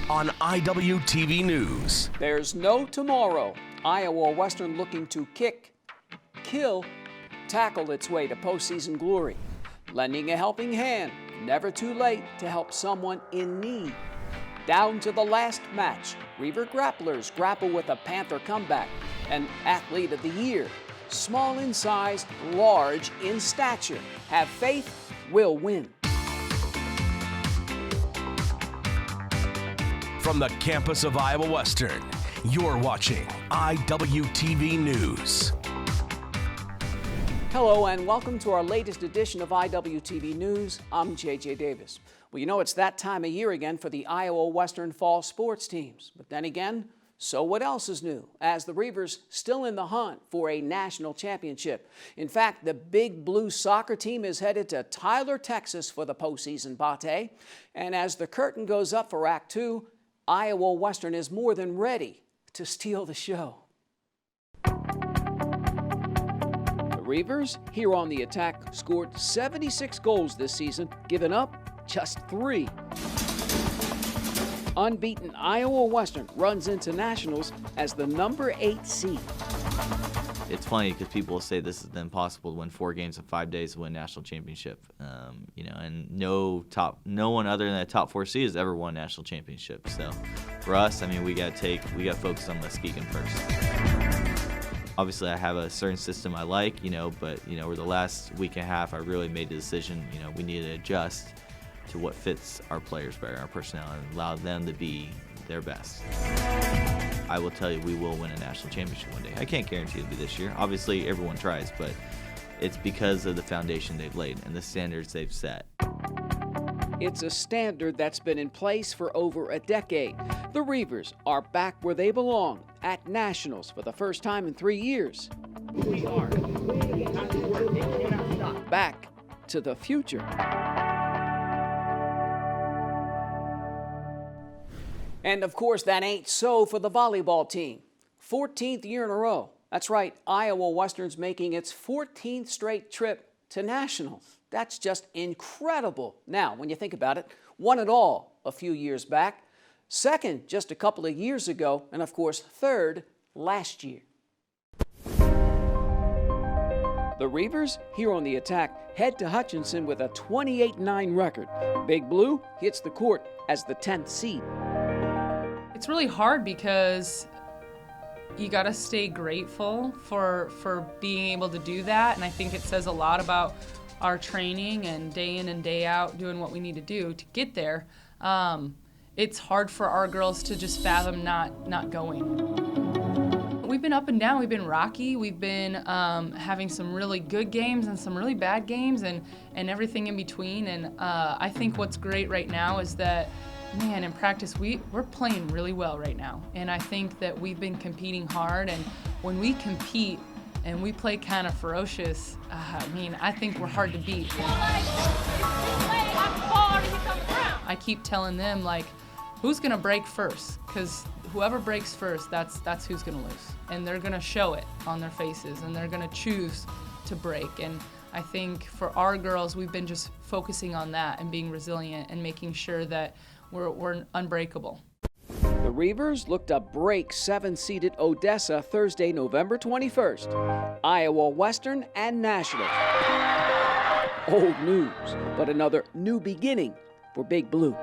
on Iwtv News. There's no tomorrow. Iowa Western looking to kick, kill, tackle its way to postseason glory. Lending a helping hand, never too late to help someone in need. Down to the last match, Reiver grapplers grapple with a Panther comeback. And Athlete of the Year, small in size, large in stature. Have faith, will win. From the campus of Iowa Western, you're watching Iwtv News. Hello and welcome to our latest edition of Iwtv News. I'm JJ Davis. Well, you know, it's that time of year again for the Iowa Western fall sports teams. But then again, so what else is new? As the Reivers still in the hunt for a national championship. In fact, the Big Blue soccer team is headed to Tyler, Texas for the postseason bate. And as the curtain goes up for Act 2, Iowa Western is more than ready to steal the show. The Reivers, here on the attack, scored 76 goals this season, giving up just 3. Unbeaten Iowa Western runs into nationals as the number 8 seed. It's funny because people will say this is impossible to win 4 games in 5 days to win a national championship. And no one other than the top 4 seed has ever won a national championship. So for us, I mean, we got to focus on Muskegon first. Obviously, I have a certain system I like, but over the last week and a half, I really made the decision, we need to adjust to what fits our players better, our personnel, and allow them to be their best. I will tell you, we will win a national championship one day. I can't guarantee it'll be this year. Obviously, everyone tries, but it's because of the foundation they've laid and the standards they've set. It's a standard that's been in place for over a decade. The Reivers are back where they belong, at nationals for the first time in 3 years. Back to the future. And of course, that ain't so for the volleyball team. 14th year in a row. That's right, Iowa Western's making its 14th straight trip to nationals. That's just incredible. Now, when you think about it, won it all a few years back, second just a couple of years ago, and of course, third last year. The Reivers, here on the attack, head to Hutchinson with a 28-9 record. Big Blue hits the court as the 10th seed. It's really hard because you got to stay grateful for being able to do that, and I think it says a lot about our training and day in and day out doing what we need to do to get there. It's hard for our girls to just fathom not going. We've been up and down, we've been rocky, we've been having some really good games and some really bad games and everything in between, and I think what's great right now is that, man, in practice, we're playing really well right now. And I think that we've been competing hard. And when we compete and we play kind of ferocious, I think we're hard to beat. I keep telling them, who's going to break first? Because whoever breaks first, that's who's going to lose. And they're going to show it on their faces, and they're going to choose to break. And I think for our girls, we've been just focusing on that and being resilient and making sure that we're unbreakable. The Reivers look to break 7-seeded Odessa Thursday, November 21st. Iowa Western and National. Old news, but another new beginning for Big Blue.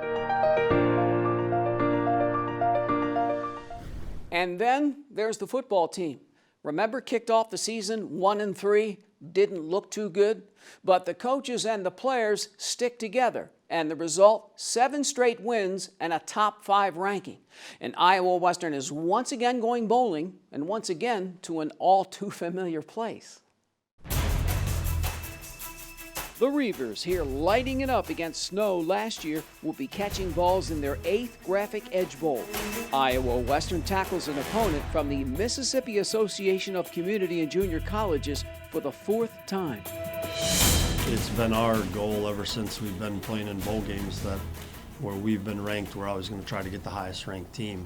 And then there's the football team. Remember, kicked off the season 1-3, didn't look too good, but the coaches and the players stick together. And the result, 7 straight wins and a top 5 ranking. And Iowa Western is once again going bowling, and once again to an all too familiar place. The Reivers, here lighting it up against Snow last year, will be catching balls in their 8th Graphic Edge Bowl. Iowa Western tackles an opponent from the Mississippi Association of Community and Junior Colleges for the 4th time. It's been our goal ever since we've been playing in bowl games that where we've been ranked, we're always going to try to get the highest ranked team.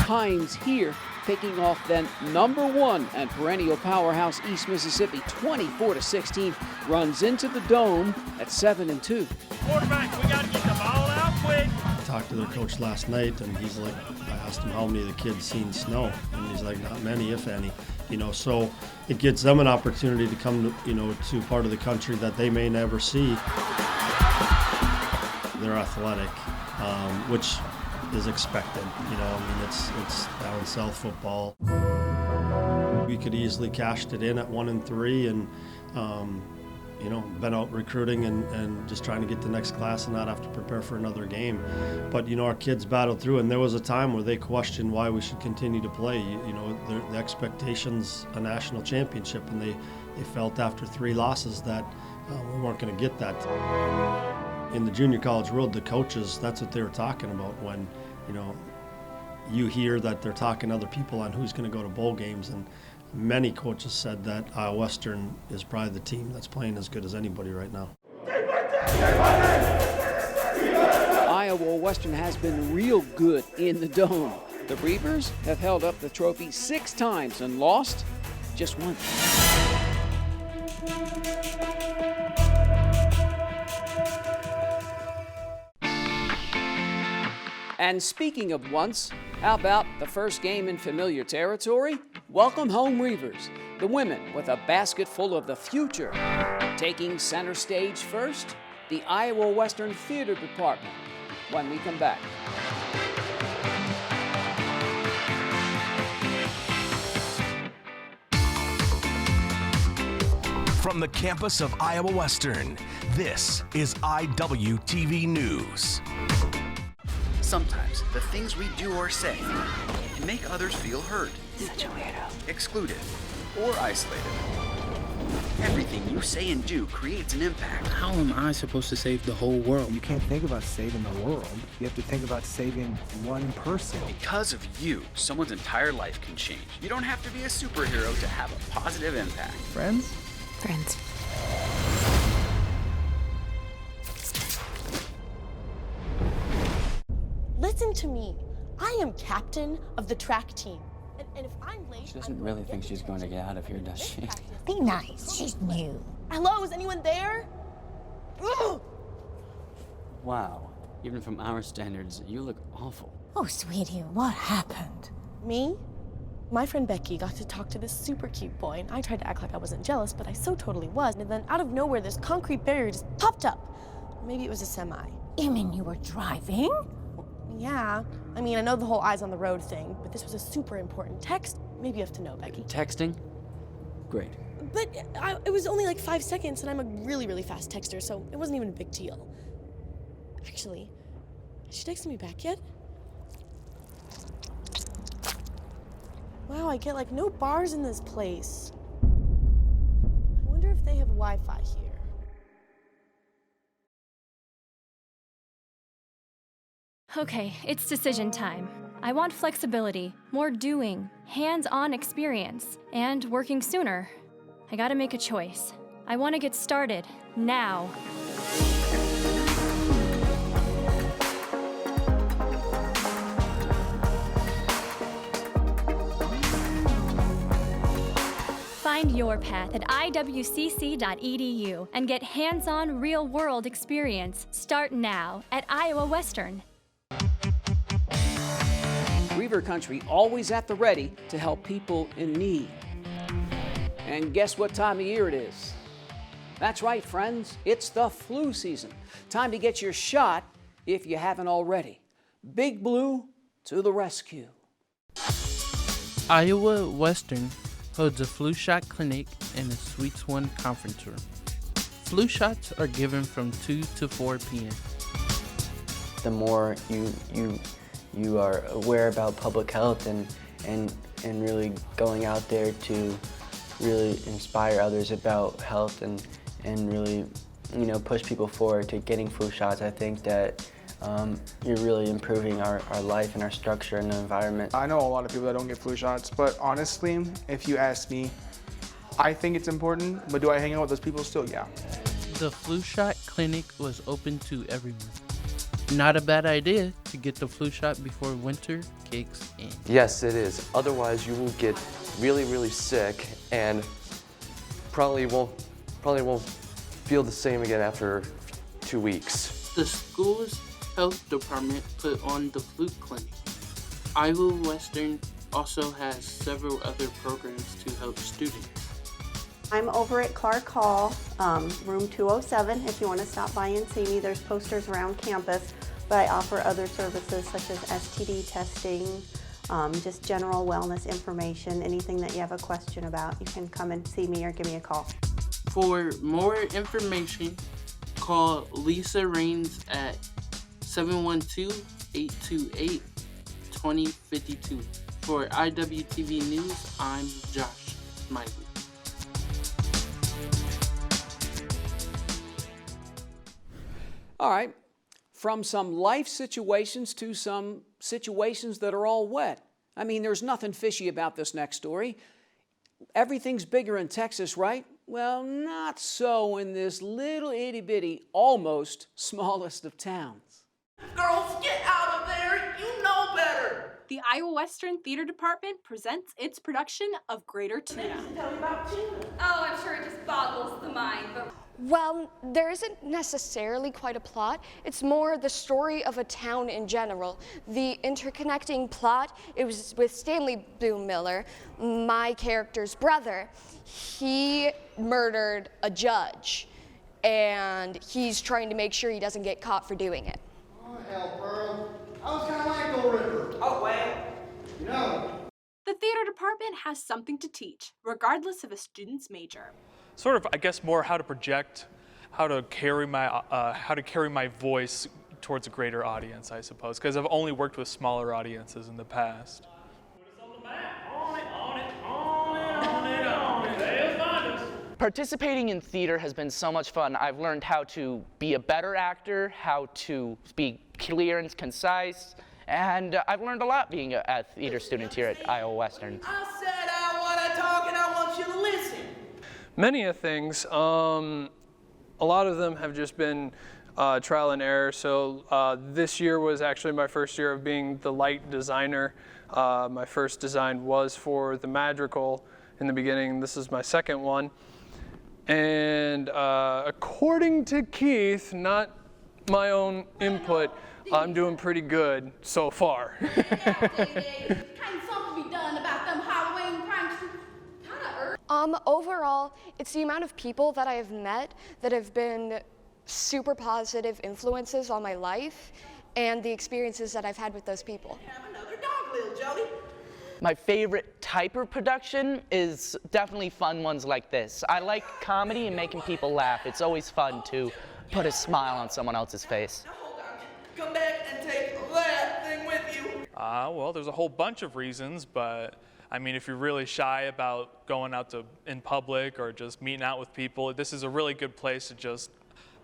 Hines here picking off then number 1 and perennial powerhouse East Mississippi 24-16, runs into the dome at 7-2. Quarterback, we got to get the ball out quick. talked to their coach last night, and he's like, I asked him how many of the kids seen snow, and he's like, not many, if any. So it gives them an opportunity to come to part of the country that they may never see. They're athletic, which is expected. It's down south football. We could easily cashed it in at 1-3 and been out recruiting and just trying to get the next class and not have to prepare for another game. But our kids battled through, and there was a time where they questioned why we should continue to play. The expectations a national championship, and they felt after 3 losses that we weren't going to get that. In the junior college world, the coaches, that's what they were talking about when you hear that they're talking to other people on who's going to go to bowl games, and many coaches said that Iowa Western is probably the team that's playing as good as anybody right now. Iowa Western has been real good in the Dome. The Reivers have held up the trophy 6 times and lost just once. And speaking of once, how about the first game in familiar territory? Welcome home, Reivers. The women with a basket full of the future. Taking center stage first, the Iowa Western Theater Department. When we come back. From the campus of Iowa Western, this is Iwtv News. Sometimes the things we do or say can make others feel hurt, excluded, or isolated. Everything you say and do creates an impact. How am I supposed to save the whole world? You can't think about saving the world. You have to think about saving one person. Because of you, someone's entire life can change. You don't have to be a superhero to have a positive impact. Friends? Friends. Listen to me. I am captain of the track team. And if I'm late, she doesn't really think she's going to get out of here, does she? Be nice. She's new. Hello, is anyone there? Ugh! Wow. Even from our standards, you look awful. Oh, sweetie, what happened? Me? My friend Becky got to talk to this super cute boy, and I tried to act like I wasn't jealous, but I so totally was. And then out of nowhere, this concrete barrier just popped up. Maybe it was a semi. You mean you were driving? Yeah. I mean, I know the whole eyes on the road thing, but this was a super important text. Maybe you have to know, Becky. Texting? Great. But it was only like 5 seconds, and I'm a really, really fast texter, so it wasn't even a big deal. Actually, has she texted me back yet? Wow, I get like no bars in this place. I wonder if they have Wi-Fi here. Okay, it's decision time. I want flexibility, more doing, hands-on experience, and working sooner. I gotta make a choice. I want to get started, now. Find your path at iwcc.edu and get hands-on real-world experience. Start now at Iowa Western. Reiver Country always at the ready to help people in need. And guess what time of year it is? That's right, friends. It's the flu season. Time to get your shot if you haven't already. Big Blue to the rescue. Iowa Western holds a flu shot clinic and a Suites 1 conference room. Flu shots are given from 2 to 4 p.m. The more you are aware about public health and really going out there to really inspire others about health and really, push people forward to getting flu shots, I think that you're really improving our life and our structure and the environment. I know a lot of people that don't get flu shots, but honestly, if you ask me, I think it's important, but do I hang out with those people still? Yeah. The flu shot clinic was open to everyone. Not a bad idea to get the flu shot before winter kicks in. Yes, it is. Otherwise, you will get really, really sick and probably won't feel the same again after 2 weeks. The schools health department put on the flu clinic. Iowa Western also has several other programs to help students. I'm over at Clark Hall, room 207. If you want to stop by and see me, there's posters around campus, but I offer other services such as STD testing, just general wellness information, anything that you have a question about, you can come and see me or give me a call. For more information, call Lisa Rains at 712-828-2052. For IWTV News, I'm Josh Smiley. All right, from some life situations to some situations that are all wet. I mean, there's nothing fishy about this next story. Everything's bigger in Texas, right? Well, not so in this little itty-bitty, almost smallest of towns. Girls, get out of there! You know better! The Iowa Western Theater Department presents its production of Greater Tuna. Oh, I'm sure it just boggles the mind, but... Well, there isn't necessarily quite a plot. It's more the story of a town in general. The interconnecting plot, it was with Stanley Boom Miller, my character's brother. He murdered a judge, and he's trying to make sure he doesn't get caught for doing it. Oh, hell, Pearl. I was kind of like Gold River. Oh, well. You know. The theater department has something to teach, regardless of a student's major. Sort of, I guess, more how to project, how to carry my voice towards a greater audience, I suppose, because I've only worked with smaller audiences in the past. Participating in theater has been so much fun. I've learned how to be a better actor, how to be clear and concise, and I've learned a lot being a theater student here at Iowa Western. I said I want to talk and I want you to listen. Many of things. A lot of them have just been trial and error. So this year was actually my first year of being the light designer. My first design was for the Madrigal in the beginning. This is my second one. And according to Keith, not my own input, I'm doing pretty good so far. Overall, it's the amount of people that I have met that have been super positive influences on my life and the experiences that I've had with those people. Have another dog, little Jody. My favorite type of production is definitely fun ones like this. I like comedy and making people laugh. It's always fun to put a smile on someone else's face. Now hold on. Come back and take that thing with you. Well, there's a whole bunch of reasons, but I mean, if you're really shy about going out in public or just meeting out with people, this is a really good place to just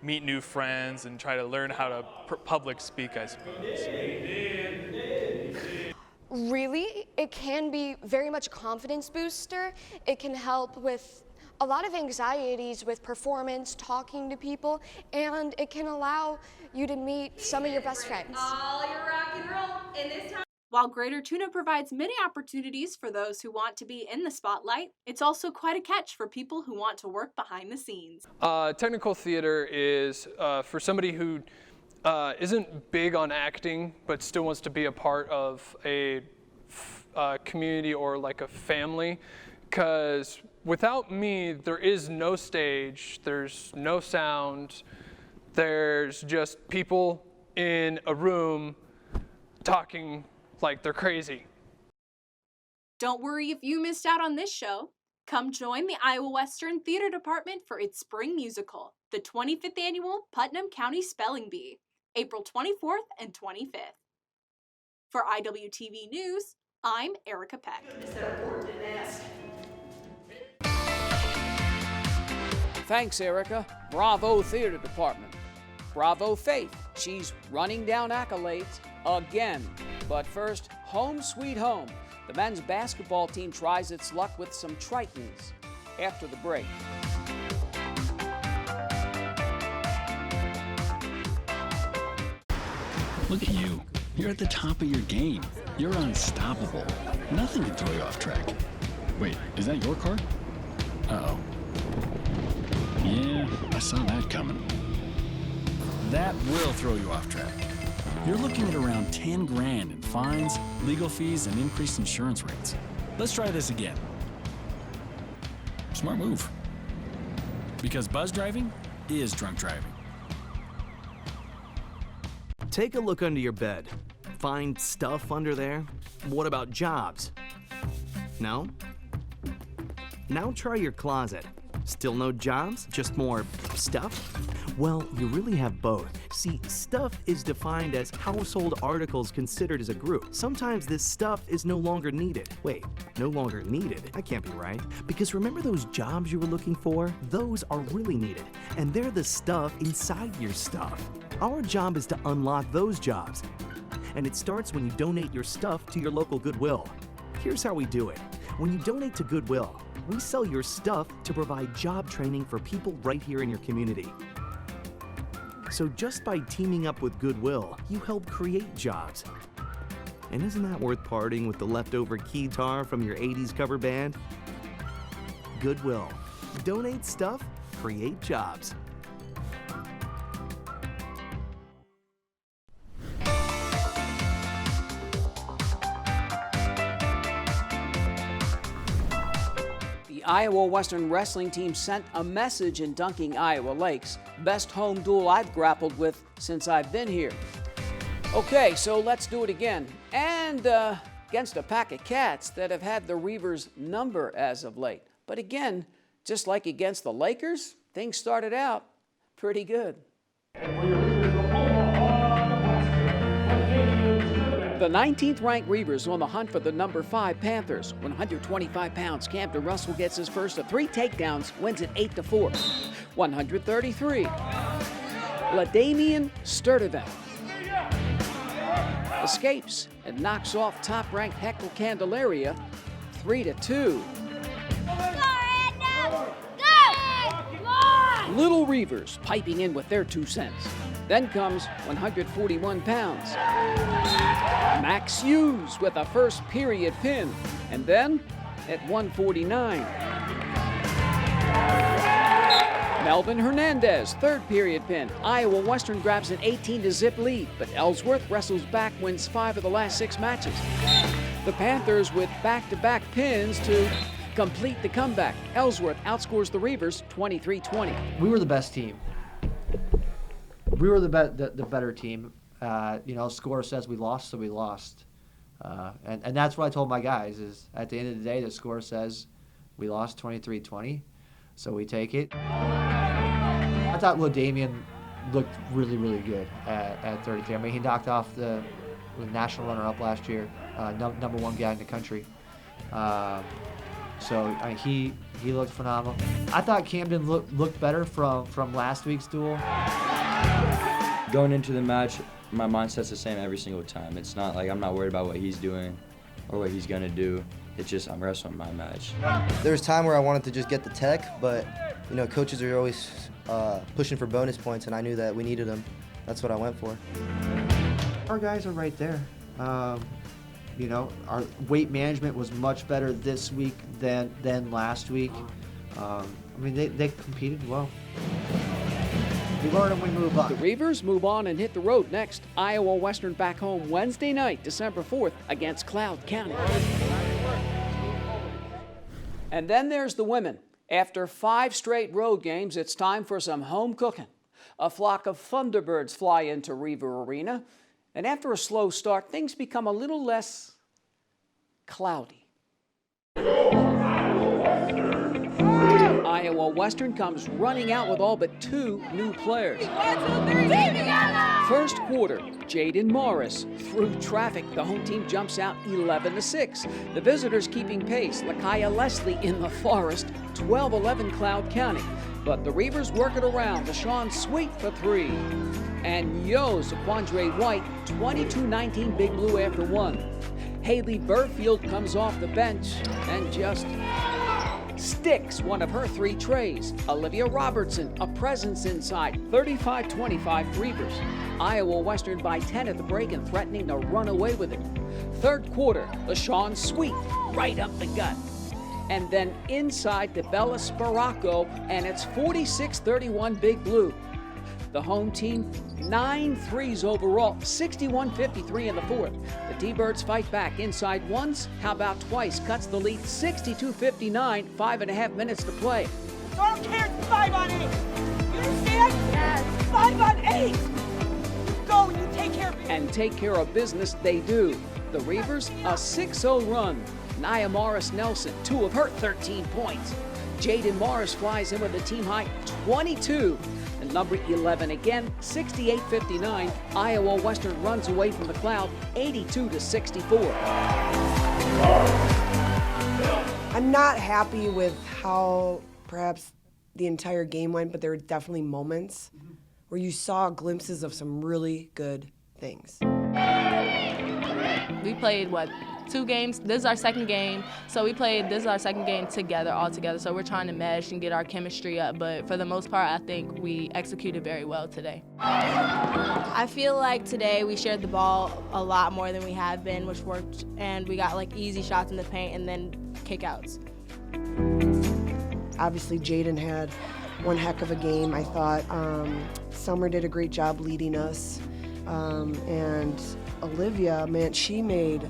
meet new friends and try to learn how to public speak, I suppose. Really, it can be very much a confidence booster. It can help with a lot of anxieties with performance, talking to people, and it can allow you to meet some of your best friends. All your rock and roll in this time. While Greater Tuna provides many opportunities for those who want to be in the spotlight, it's also quite a catch for people who want to work behind the scenes. Technical theater is for somebody who isn't big on acting but still wants to be a part of a community or like a family, because without me there is no stage, there's no sound, there's just people in a room talking like they're crazy. Don't worry if you missed out on this show. Come join the Iowa Western Theater Department for its spring musical, the 25th Annual Putnam County Spelling Bee, April 24th and 25th. For IWTV News, I'm Erica Peck. Thanks, Erica. Bravo Theater Department. Bravo Faith. She's running down accolades again. But first, home sweet home. The men's basketball team tries its luck with some Tritons after the break. Look at you. You're at the top of your game. You're unstoppable. Nothing can throw you off track. Wait, is that your car? Uh-oh. Yeah, I saw that coming. That will throw you off track. you're looking at around 10 grand in fines, legal fees, and increased insurance rates. Let's try this again. Smart move. Because buzz driving is drunk driving. Take a look under your bed. Find stuff under there? What about jobs? No? Now try your closet. Still no jobs? Just more stuff? Well, you really have both. See, stuff is defined as household articles considered as a group. Sometimes this stuff is no longer needed. Wait, no longer needed? That can't be right. Because remember those jobs you were looking for? Those are really needed. And they're the stuff inside your stuff. Our job is to unlock those jobs. And it starts when you donate your stuff to your local Goodwill. Here's how we do it. When you donate to Goodwill, we sell your stuff to provide job training for people right here in your community. So just by teaming up with Goodwill, you help create jobs. And isn't that worth parting with the leftover keytar from your 80s cover band? Goodwill. Donate stuff, create jobs. The Iowa Western Wrestling Team sent a message in dunking Iowa Lakes. Best home duel I've grappled with since I've been here. Okay, so let's do it again. And against a pack of cats that have had the Reivers number as of late. But again, just like against the Lakers, things started out pretty good. The 19th ranked Reivers on the hunt for the number 5 Panthers. 125 pounds, Camden Russell gets his first of 3 takedowns, wins it 8-4. 133. LaDamian Sturdivant escapes and knocks off top-ranked Heckle Candelaria 3-2. Little Reivers piping in with their 2 cents. Then comes 141 pounds. Max Hughes with a first period pin. And then at 149. Melvin Hernandez, third period pin. Iowa Western grabs an 18-0 lead, but Ellsworth wrestles back, wins 5 of the last 6 matches. The Panthers with back-to-back pins to complete the comeback. Ellsworth outscores the Reivers 23-20. We were the best team. We were the better team. Score says we lost, so we lost. And that's what I told my guys is at the end of the day, the score says we lost 23-20, so we take it. I thought LaDamian looked really, really good at 33. I mean, he knocked off the national runner-up last year, number 1 guy in the country. He looked phenomenal. I thought Camden looked better from last week's duel. Going into the match, my mindset's the same every single time. It's not like I'm not worried about what he's doing or what he's gonna do. It's just I'm wrestling my match. There was time where I wanted to just get the tech, but coaches are always pushing for bonus points, and I knew that we needed them. That's what I went for. Our guys are right there. Our weight management was much better this week than last week. They competed well. We learn and we move on. The Reivers move on and hit the road next. Iowa Western back home Wednesday night, December 4th, against Cloud County. And then there's the women. After 5 straight road games, it's time for some home cooking. A flock of Thunderbirds fly into Reiver Arena, and after a slow start, things become a little less cloudy. Iowa Western comes running out with all but 2 new players. 1, 2, 3, First quarter, Jaden Morris. Through traffic, the home team jumps out 11-6. The visitors keeping pace. Lakaya Leslie in the forest, 12-11 Cloud County. But the Reivers work it around. LaShawn Sweet for 3. And Zaquandre White, 22-19 Big Blue after 1. Haley Burfield comes off the bench and just sticks one of her 3 trays. Olivia Robertson, a presence inside, 35-25 Reivers. Iowa Western by 10 at the break and threatening to run away with it. Third quarter, LaShawn Sweet right up the gut. And then inside to Bella Sparacco, and it's 46-31 Big Blue. The home team, 9 threes overall, 61-53 in the fourth. The T-Birds fight back inside once, how about twice, cuts the lead 62-59, 5.5 minutes to play. So I don't care, it's 5 on 8. You understand? Yes. 5 on 8. Go, you take care of it. And take care of business they do. The Reivers, a 6-0 run. Nia Morris-Nelson, 2 of her 13 points. Jaden Morris flies in with a team-high 22. And number 11 again, 68-59. Iowa Western runs away from the Cloud, 82-64. I'm not happy with how perhaps the entire game went, but there were definitely moments where you saw glimpses of some really good things. We played, 2 games? This is our second game. So this is our second game together, all together. So we're trying to mesh and get our chemistry up. But for the most part, I think we executed very well today. I feel like today we shared the ball a lot more than we have been, which worked. And we got easy shots in the paint and then kickouts. Obviously, Jaden had one heck of a game. I thought Summer did a great job leading us. And Olivia, man, she made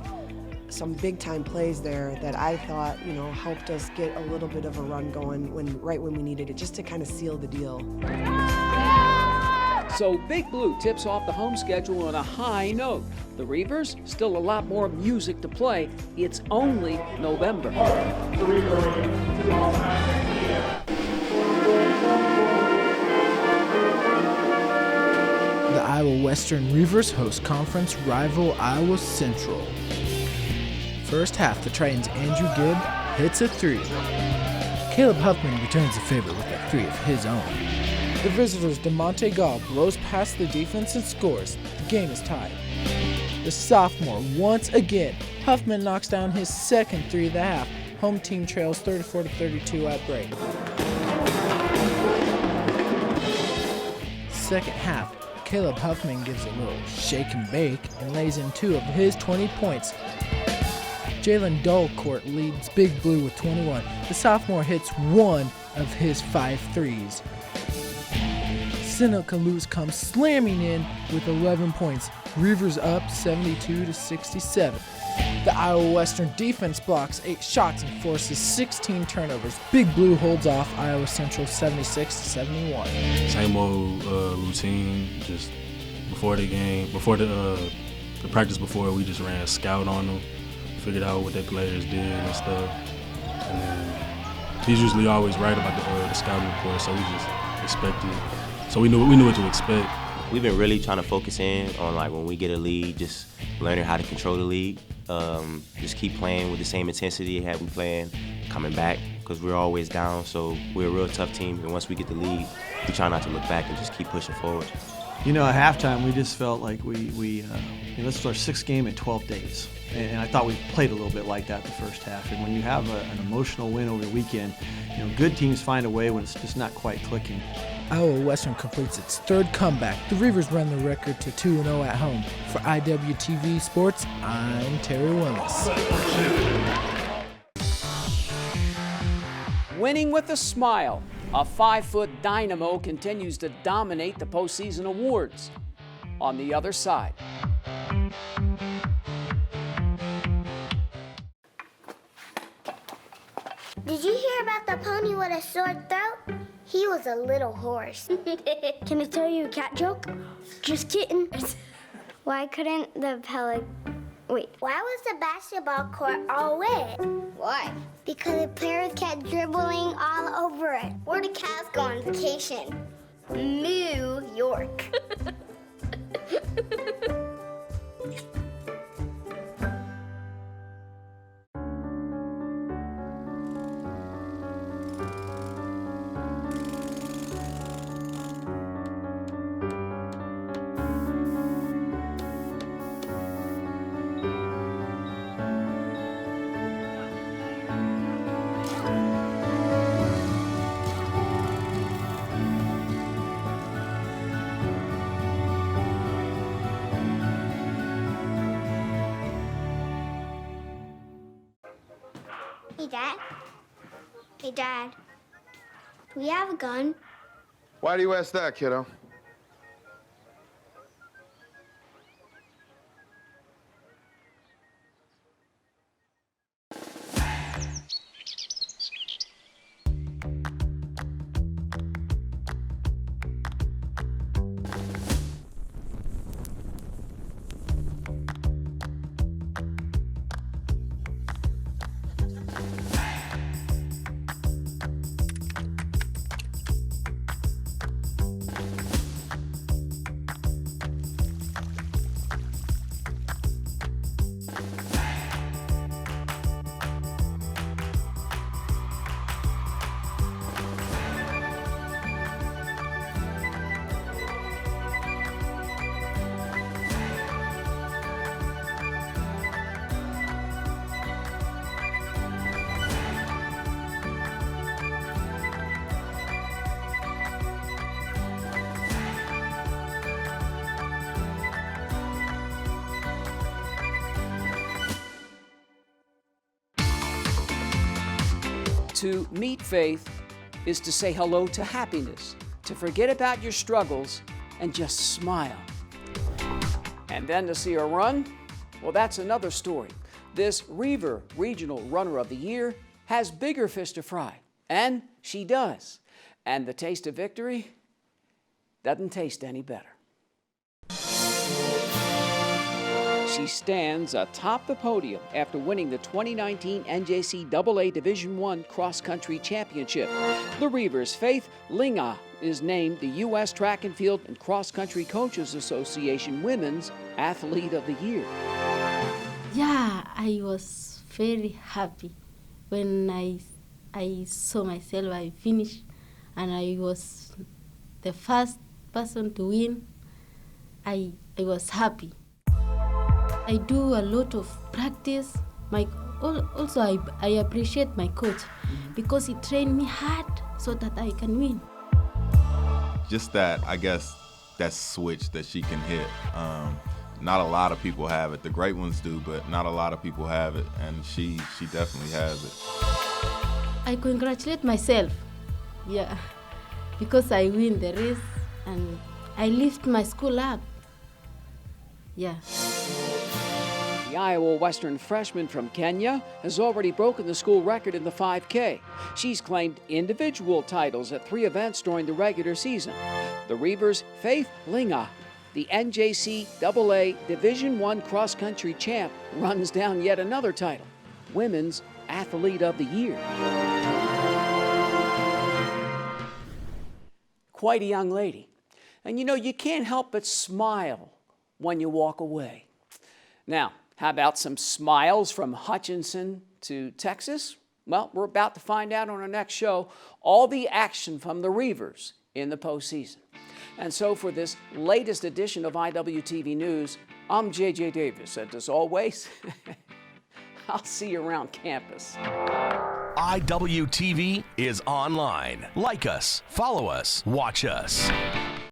some big-time plays there that I thought, helped us get a little bit of a run going right when we needed it, just to kind of seal the deal. So Big Blue tips off the home schedule on a high note. The Reivers, still a lot more music to play. It's only November. The Iowa Western Reivers host conference rival Iowa Central. First half, the Tritons' Andrew Gibb hits a 3. Caleb Huffman returns the favor with a 3 of his own. The visitors' DeMonte Gall blows past the defense and scores. The game is tied. The sophomore, once again, Huffman knocks down his second 3 of the half. Home team trails 34-32 at break. Second half, Caleb Huffman gives a little shake and bake and lays in 2 of his 20 points. Jalen Dolcourt leads Big Blue with 21. The sophomore hits 1 of his 5 threes. Seneca Lewis comes slamming in with 11 points. Reivers up 72-67. The Iowa Western defense blocks 8 shots and forces 16 turnovers. Big Blue holds off Iowa Central 76-71. Same old routine. Just before the game, before the practice before, we just ran a scout on them, figured out what their players did and stuff. And then he's usually always right about the scouting report, so we just expected. So we knew what to expect. We've been really trying to focus in on when we get a lead, just learning how to control the lead. Just keep playing with the same intensity we playing, coming back, because we're always down. So we're a real tough team, and once we get the lead, we try not to look back and just keep pushing forward. At halftime, we just felt like this was our 6th game in 12 days. And I thought we played a little bit like that the first half. And when you have an emotional win over the weekend, good teams find a way when it's just not quite clicking. Iowa Western completes its 3rd comeback. The Reivers run the record to 2-0 at home. For Iwtv Sports, I'm Terry Willis. Winning with a smile, a 5-foot dynamo continues to dominate the postseason awards. On the other side. Did you hear about the pony with a sore throat? He was a little horse. Can I tell you a cat joke? Just kidding. Why couldn't the Why was the basketball court all wet? Why? Because the players kept dribbling all over it. Where do cats go on vacation? New York. Hey, Dad. Do we have a gun? Why do you ask that, kiddo? To meet Faith is to say hello to happiness, to forget about your struggles and just smile. And then to see her run, well, that's another story. This Reiver Regional Runner of the Year has bigger fish to fry, and she does. And the taste of victory doesn't taste any better. She stands atop the podium after winning the 2019 NJCAA Division I Cross Country Championship. The Reivers' Faith Linga is named the U.S. Track and Field and Cross Country Coaches Association Women's Athlete of the Year. Yeah, I was very happy when I saw myself. I finished, and I was the first person to win. I was happy. I do a lot of practice. Also, I appreciate my coach because he trained me hard so that I can win. Just that, I guess, that switch that she can hit. Not a lot of people have it. The great ones do, but not a lot of people have it, and she definitely has it. I congratulate myself, yeah, because I win the race and I lift my school up, yeah. The Iowa Western freshman from Kenya has already broken the school record in the 5K. She's claimed individual titles at 3 events during the regular season. The Reivers' Faith Linga, the NJCAA Division I Cross Country champ, runs down yet another title, Women's Athlete of the Year. Quite a young lady. And you know, you can't help but smile when you walk away. Now, how about some smiles from Hutchinson to Texas? Well, we're about to find out on our next show all the action from the Reivers in the postseason. And so for this latest edition of IWTV News, I'm JJ Davis, and as always, I'll see you around campus. IWTV is online. Like us, follow us, watch us.